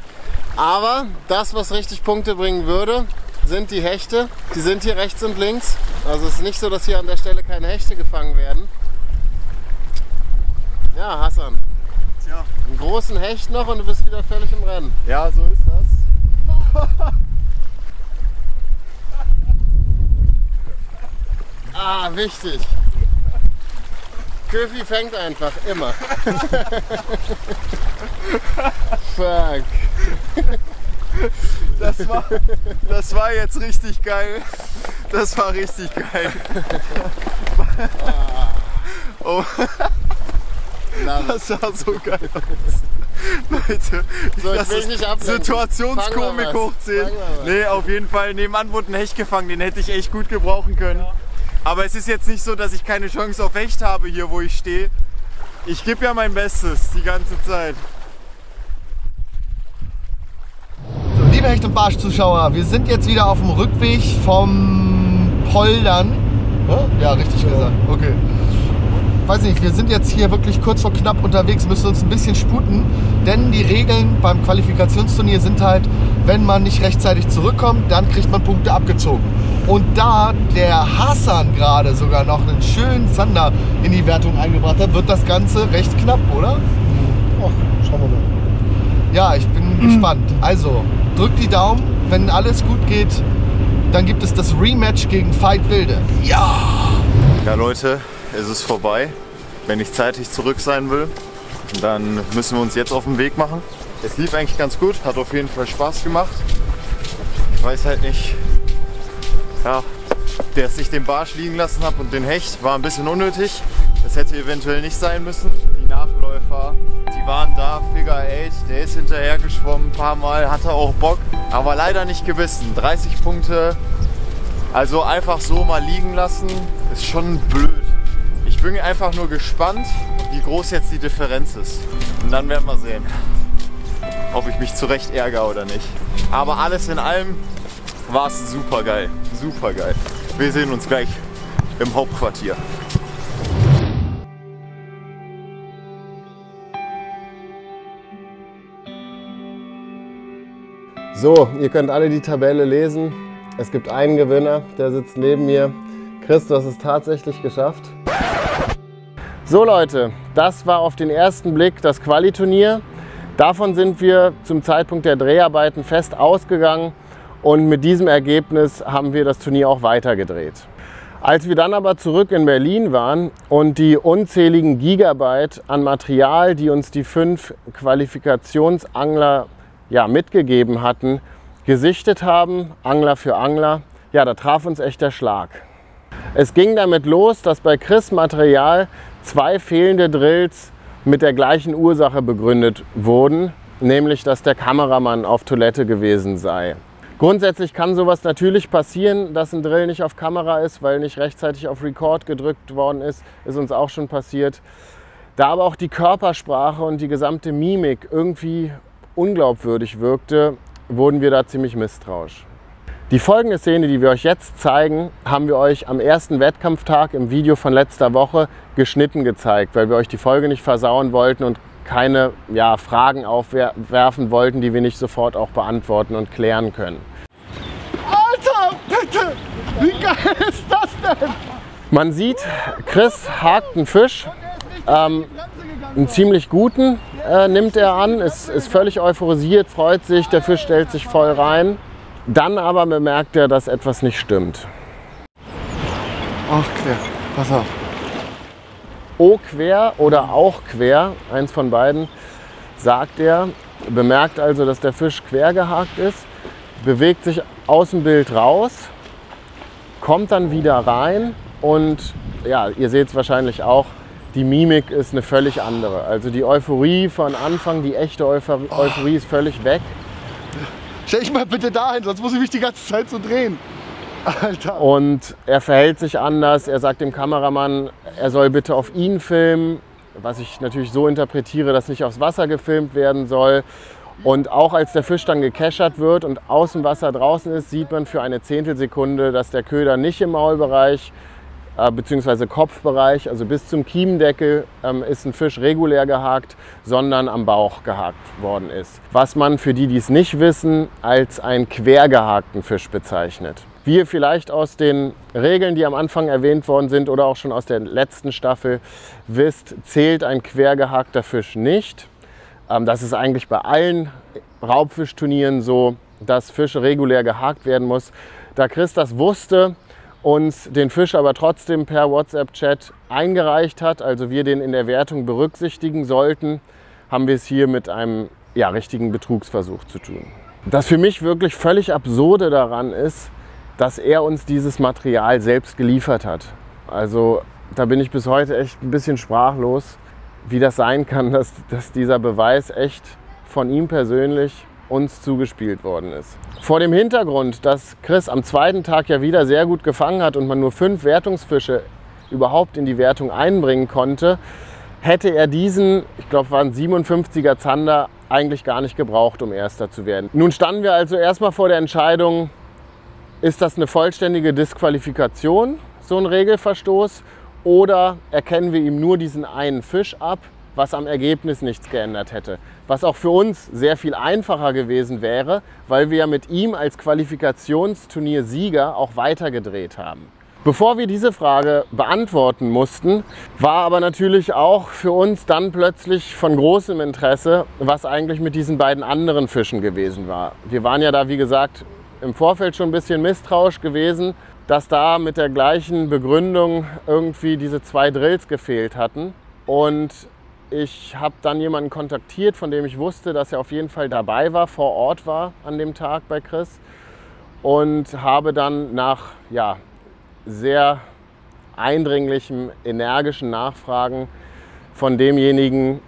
Aber das, was richtig Punkte bringen würde, sind die Hechte. Die sind hier rechts und links. Also es ist nicht so, dass hier an der Stelle keine Hechte gefangen werden. Ja, Hassan. Tja. Einen großen Hecht noch und du bist wieder völlig im Rennen. Ja, so ist das. Ah, wichtig. Köfi fängt einfach, immer. Fuck. Das war jetzt richtig geil. Das war richtig geil. Oh. Das sah so geil aus. Leute, so, ich will nicht ablenken. Situationskomik hoch 10. Nee, auf jeden Fall. Nebenan wurde ein Hecht gefangen, den hätte ich echt gut gebrauchen können. Aber es ist jetzt nicht so, dass ich keine Chance auf Hecht habe hier, wo ich stehe. Ich gebe ja mein Bestes die ganze Zeit. So, liebe Hecht- und Barsch-Zuschauer, wir sind jetzt wieder auf dem Rückweg vom Poldern. Ja, richtig gesagt. Okay. Weiß nicht, wir sind jetzt hier wirklich kurz vor knapp unterwegs, müssen uns ein bisschen sputen, denn die Regeln beim Qualifikationsturnier sind halt, wenn man nicht rechtzeitig zurückkommt, dann kriegt man Punkte abgezogen. Und da der Hassan gerade sogar noch einen schönen Zander in die Wertung eingebracht hat, wird das Ganze recht knapp, oder? Ach, schauen wir mal. Ja, ich bin gespannt. Also, drückt die Daumen, wenn alles gut geht, dann gibt es das Rematch gegen Veit Wilde. Ja! Ja Leute, es ist vorbei. Wenn ich zeitig zurück sein will, dann müssen wir uns jetzt auf den Weg machen. Es lief eigentlich ganz gut, hat auf jeden Fall Spaß gemacht. Ich weiß halt nicht, ja, dass ich den Barsch liegen lassen habe und den Hecht war ein bisschen unnötig. Das hätte eventuell nicht sein müssen. Die Nachläufer, die waren da, Figure 8, der ist hinterher geschwommen ein paar Mal, hatte auch Bock, aber leider nicht gebissen. 30 Punkte, also einfach so mal liegen lassen, ist schon blöd. Ich bin einfach nur gespannt, wie groß jetzt die Differenz ist. Und dann werden wir sehen, ob ich mich zurecht ärgere oder nicht. Aber alles in allem war es super geil. Super geil. Wir sehen uns gleich im Hauptquartier. So, ihr könnt alle die Tabelle lesen. Es gibt einen Gewinner, der sitzt neben mir. Chris, du hast es tatsächlich geschafft. So Leute, das war auf den ersten Blick das Quali-Turnier. Davon sind wir zum Zeitpunkt der Dreharbeiten fest ausgegangen und mit diesem Ergebnis haben wir das Turnier auch weitergedreht. Als wir dann aber zurück in Berlin waren und die unzähligen Gigabyte an Material, die uns die 5 Qualifikationsangler mitgegeben hatten, gesichtet haben, Angler für Angler, ja, da traf uns echt der Schlag. Es ging damit los, dass bei Chris Material 2 fehlende Drills mit der gleichen Ursache begründet wurden, nämlich dass der Kameramann auf Toilette gewesen sei. Grundsätzlich kann sowas natürlich passieren, dass ein Drill nicht auf Kamera ist, weil nicht rechtzeitig auf Record gedrückt worden ist. Ist uns auch schon passiert. Da aber auch die Körpersprache und die gesamte Mimik irgendwie unglaubwürdig wirkte, wurden wir da ziemlich misstrauisch. Die folgende Szene, die wir euch jetzt zeigen, haben wir euch am ersten Wettkampftag im Video von letzter Woche geschnitten gezeigt, weil wir euch die Folge nicht versauen wollten und keine Fragen aufwerfen wollten, die wir nicht sofort auch beantworten und klären können. Alter, bitte! Wie geil ist das denn? Man sieht, Chris hakt einen Fisch, einen ziemlich guten nimmt er an, ist völlig euphorisiert, freut sich, der Fisch stellt sich voll rein. Dann aber bemerkt er, dass etwas nicht stimmt. Ach, quer, pass auf. O-quer oder auch quer, eins von beiden, sagt er, bemerkt also, dass der Fisch quer gehakt ist, bewegt sich aus dem Bild raus, kommt dann wieder rein und ja, ihr seht es wahrscheinlich auch, die Mimik ist eine völlig andere. Also die Euphorie von Anfang, die echte Euphorie ist völlig weg. Stell dich mal bitte dahin, sonst muss ich mich die ganze Zeit so drehen. Alter. Und er verhält sich anders, er sagt dem Kameramann, er soll bitte auf ihn filmen, was ich natürlich so interpretiere, dass nicht aufs Wasser gefilmt werden soll. Und auch als der Fisch dann gekeschert wird und aus dem Wasser draußen ist, sieht man für eine Zehntelsekunde, dass der Köder nicht im Maulbereich bzw. Kopfbereich, also bis zum Kiemendeckel ist ein Fisch regulär gehakt, sondern am Bauch gehakt worden ist. Was man für die, die es nicht wissen, als einen quer gehakten Fisch bezeichnet. Wie ihr vielleicht aus den Regeln, die am Anfang erwähnt worden sind oder auch schon aus der letzten Staffel wisst, zählt ein quer gehakter Fisch nicht. Das ist eigentlich bei allen Raubfischturnieren so, dass Fische regulär gehakt werden muss. Da Chris das wusste, uns den Fisch aber trotzdem per WhatsApp-Chat eingereicht hat, also wir den in der Wertung berücksichtigen sollten, haben wir es hier mit einem richtigen Betrugsversuch zu tun. Das für mich wirklich völlig Absurde daran ist, dass er uns dieses Material selbst geliefert hat. Also da bin ich bis heute echt ein bisschen sprachlos, wie das sein kann, dass dieser Beweis echt von ihm persönlich uns zugespielt worden ist. Vor dem Hintergrund, dass Chris am zweiten Tag ja wieder sehr gut gefangen hat und man nur 5 Wertungsfische überhaupt in die Wertung einbringen konnte, hätte er diesen, ich glaube, war ein 57er Zander, eigentlich gar nicht gebraucht, um Erster zu werden. Nun standen wir also erstmal vor der Entscheidung, ist das eine vollständige Disqualifikation, so ein Regelverstoß, oder erkennen wir ihm nur diesen einen Fisch ab, was am Ergebnis nichts geändert hätte. Was auch für uns sehr viel einfacher gewesen wäre, weil wir ja mit ihm als Qualifikationsturniersieger auch weitergedreht haben. Bevor wir diese Frage beantworten mussten, war aber natürlich auch für uns dann plötzlich von großem Interesse, was eigentlich mit diesen beiden anderen Fischen gewesen war. Wir waren ja da, wie gesagt, im Vorfeld schon ein bisschen misstrauisch gewesen, dass da mit der gleichen Begründung irgendwie diese 2 Drills gefehlt hatten. Und ich habe dann jemanden kontaktiert, von dem ich wusste, dass er auf jeden Fall dabei war, vor Ort war an dem Tag bei Chris. Und habe dann nach sehr eindringlichem, energischen Nachfragen von demjenigen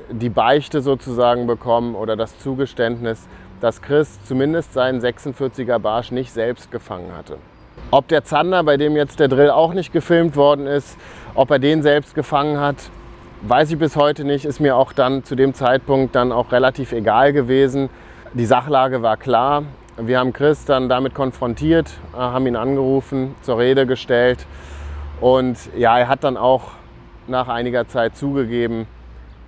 die Beichte sozusagen bekommen oder das Zugeständnis, dass Chris zumindest seinen 46er Barsch nicht selbst gefangen hatte. Ob der Zander, bei dem jetzt der Drill auch nicht gefilmt worden ist, ob er den selbst gefangen hat, weiß ich bis heute nicht. Ist mir auch dann zu dem Zeitpunkt dann auch relativ egal gewesen. Die Sachlage war klar. Wir haben Chris dann damit konfrontiert, haben ihn angerufen, zur Rede gestellt und ja, er hat dann auch nach einiger Zeit zugegeben,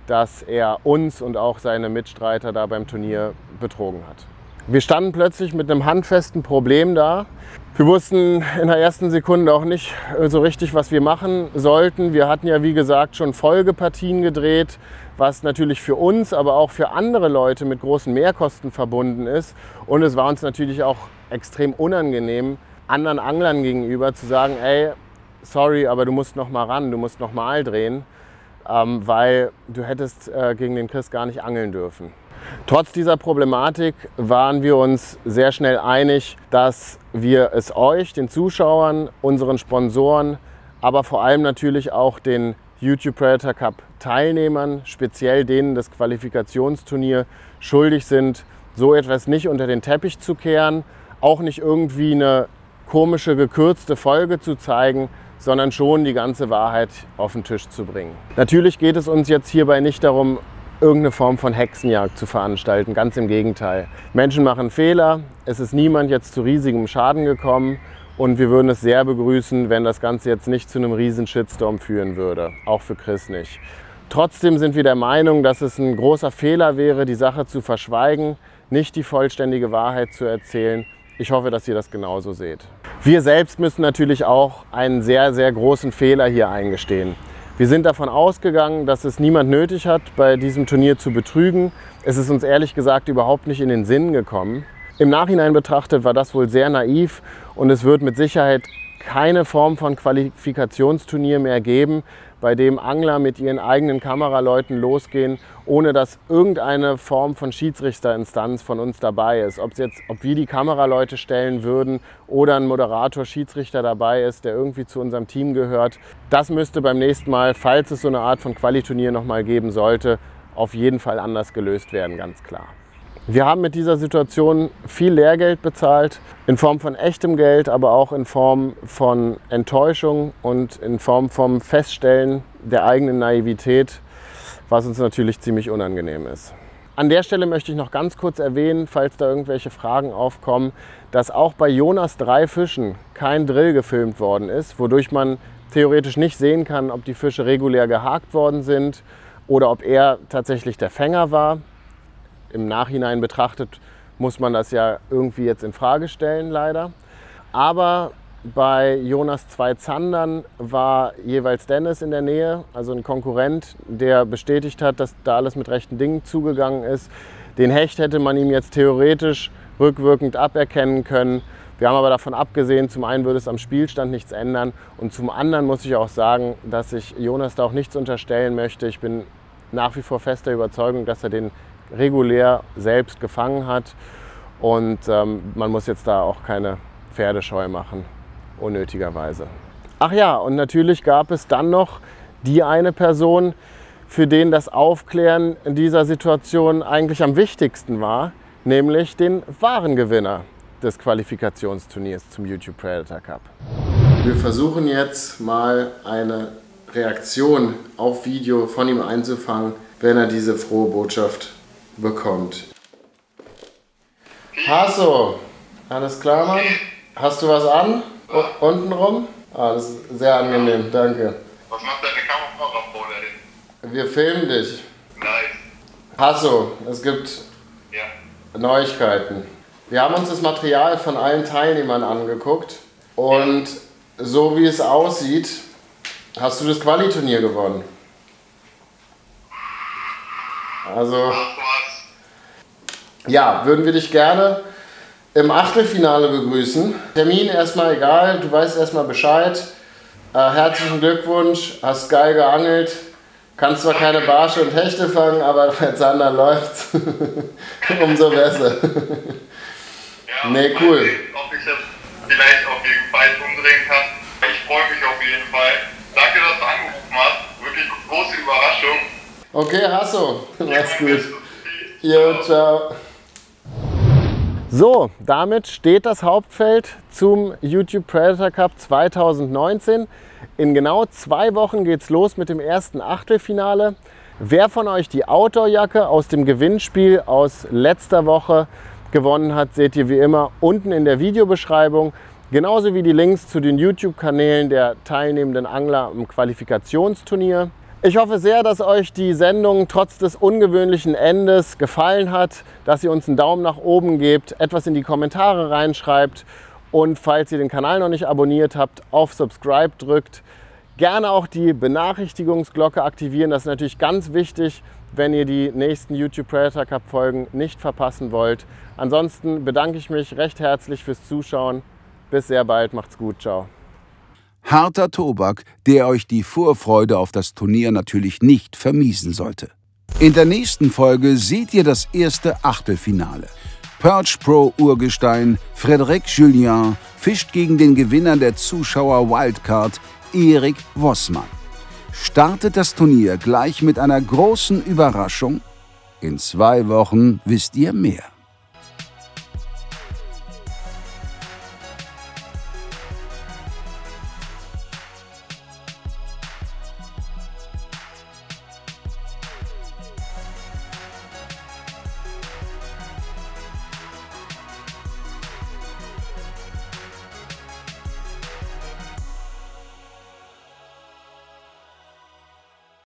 dass er uns und auch seine Mitstreiter da beim Turnier betrogen hat. Wir standen plötzlich mit einem handfesten Problem da. Wir wussten in der ersten Sekunde auch nicht so richtig, was wir machen sollten. Wir hatten ja, wie gesagt, schon Folgepartien gedreht, was natürlich für uns, aber auch für andere Leute mit großen Mehrkosten verbunden ist. Und es war uns natürlich auch extrem unangenehm, anderen Anglern gegenüber zu sagen, ey, sorry, aber du musst noch mal ran, du musst noch mal drehen, weil du hättest gegen den Chris gar nicht angeln dürfen. Trotz dieser Problematik waren wir uns sehr schnell einig, dass wir es euch, den Zuschauern, unseren Sponsoren, aber vor allem natürlich auch den YouTube Predator Cup Teilnehmern, speziell denen des Qualifikationsturniers, schuldig sind, so etwas nicht unter den Teppich zu kehren, auch nicht irgendwie eine komische, gekürzte Folge zu zeigen, sondern schon die ganze Wahrheit auf den Tisch zu bringen. Natürlich geht es uns jetzt hierbei nicht darum, irgendeine Form von Hexenjagd zu veranstalten, ganz im Gegenteil. Menschen machen Fehler, es ist niemand jetzt zu riesigem Schaden gekommen und wir würden es sehr begrüßen, wenn das Ganze jetzt nicht zu einem riesen Shitstorm führen würde, auch für Chris nicht. Trotzdem sind wir der Meinung, dass es ein großer Fehler wäre, die Sache zu verschweigen, nicht die vollständige Wahrheit zu erzählen. Ich hoffe, dass ihr das genauso seht. Wir selbst müssen natürlich auch einen sehr, sehr großen Fehler hier eingestehen. Wir sind davon ausgegangen, dass es niemand nötig hat, bei diesem Turnier zu betrügen. Es ist uns ehrlich gesagt überhaupt nicht in den Sinn gekommen. Im Nachhinein betrachtet war das wohl sehr naiv und es wird mit Sicherheit keine Form von Qualifikationsturnier mehr geben, bei dem Angler mit ihren eigenen Kameraleuten losgehen, ohne dass irgendeine Form von Schiedsrichterinstanz von uns dabei ist. Ob wir die Kameraleute stellen würden oder ein Moderator, Schiedsrichter dabei ist, der irgendwie zu unserem Team gehört. Das müsste beim nächsten Mal, falls es so eine Art von Qualiturnier noch mal geben sollte, auf jeden Fall anders gelöst werden, ganz klar. Wir haben mit dieser Situation viel Lehrgeld bezahlt, in Form von echtem Geld, aber auch in Form von Enttäuschung und in Form vom Feststellen der eigenen Naivität, was uns natürlich ziemlich unangenehm ist. An der Stelle möchte ich noch ganz kurz erwähnen, falls da irgendwelche Fragen aufkommen, dass auch bei Jonas 3 Fischen kein Drill gefilmt worden ist, wodurch man theoretisch nicht sehen kann, ob die Fische regulär gehakt worden sind oder ob er tatsächlich der Fänger war. Im Nachhinein betrachtet muss man das ja irgendwie jetzt in Frage stellen, leider. Aber bei Jonas 2 Zandern war jeweils Dennis in der Nähe, also ein Konkurrent, der bestätigt hat, dass da alles mit rechten Dingen zugegangen ist. Den Hecht hätte man ihm jetzt theoretisch rückwirkend aberkennen können. Wir haben aber davon abgesehen, zum einen würde es am Spielstand nichts ändern und zum anderen muss ich auch sagen, dass ich Jonas da auch nichts unterstellen möchte. Ich bin nach wie vor fester Überzeugung, dass er den regulär selbst gefangen hat und man muss jetzt da auch keine Pferdescheu machen, unnötigerweise. Ach ja, und natürlich gab es dann noch die eine Person, für den das Aufklären in dieser Situation eigentlich am wichtigsten war, nämlich den wahren Gewinner des Qualifikationsturniers zum YouTube Predator Cup. Wir versuchen jetzt mal eine Reaktion auf Video von ihm einzufangen, wenn er diese frohe Botschaft bekommt. Hasso, alles klar, Mann? Hast du was an? Unten rum? Ah, das ist sehr angenehm, danke. Was macht deine Kamera vor denn? Wir filmen dich. Nice. Hasso, es gibt Neuigkeiten. Wir haben uns das Material von allen Teilnehmern angeguckt und so wie es aussieht, hast du das Quali-Turnier gewonnen. Also, ja, würden wir dich gerne im Achtelfinale begrüßen. Termin erstmal egal, du weißt erstmal Bescheid. Herzlichen Glückwunsch, hast geil geangelt. Kannst zwar keine Barsche und Hechte fangen, aber bei Zander läuft's. Umso besser. Ja, nee, cool. Ob ich das vielleicht auf jeden Fall umdrehen kann. Ich freue mich auf jeden Fall. Danke, dass du angerufen hast. Wirklich große Überraschung. Okay, Hasso, mach's gut. Jo, ciao. So, damit steht das Hauptfeld zum YouTube Predator Cup 2019. In genau 2 Wochen geht's los mit dem ersten Achtelfinale. Wer von euch die Outdoor-Jacke aus dem Gewinnspiel aus letzter Woche gewonnen hat, seht ihr wie immer unten in der Videobeschreibung. Genauso wie die Links zu den YouTube-Kanälen der teilnehmenden Angler im Qualifikationsturnier. Ich hoffe sehr, dass euch die Sendung trotz des ungewöhnlichen Endes gefallen hat, dass ihr uns einen Daumen nach oben gebt, etwas in die Kommentare reinschreibt Und falls ihr den Kanal noch nicht abonniert habt, auf Subscribe drückt. Gerne auch die Benachrichtigungsglocke aktivieren. Das ist natürlich ganz wichtig, wenn ihr die nächsten YouTube Predator Cup Folgen nicht verpassen wollt. Ansonsten bedanke ich mich recht herzlich fürs Zuschauen. Bis sehr bald. Macht's gut. Ciao. Harter Tobak, der euch die Vorfreude auf das Turnier natürlich nicht vermiesen sollte. In der nächsten Folge seht ihr das erste Achtelfinale. Perch Pro Urgestein Frédéric Julien fischt gegen den Gewinner der Zuschauer Wildcard, Erik Wossmann. Startet das Turnier gleich mit einer großen Überraschung? In 2 Wochen wisst ihr mehr.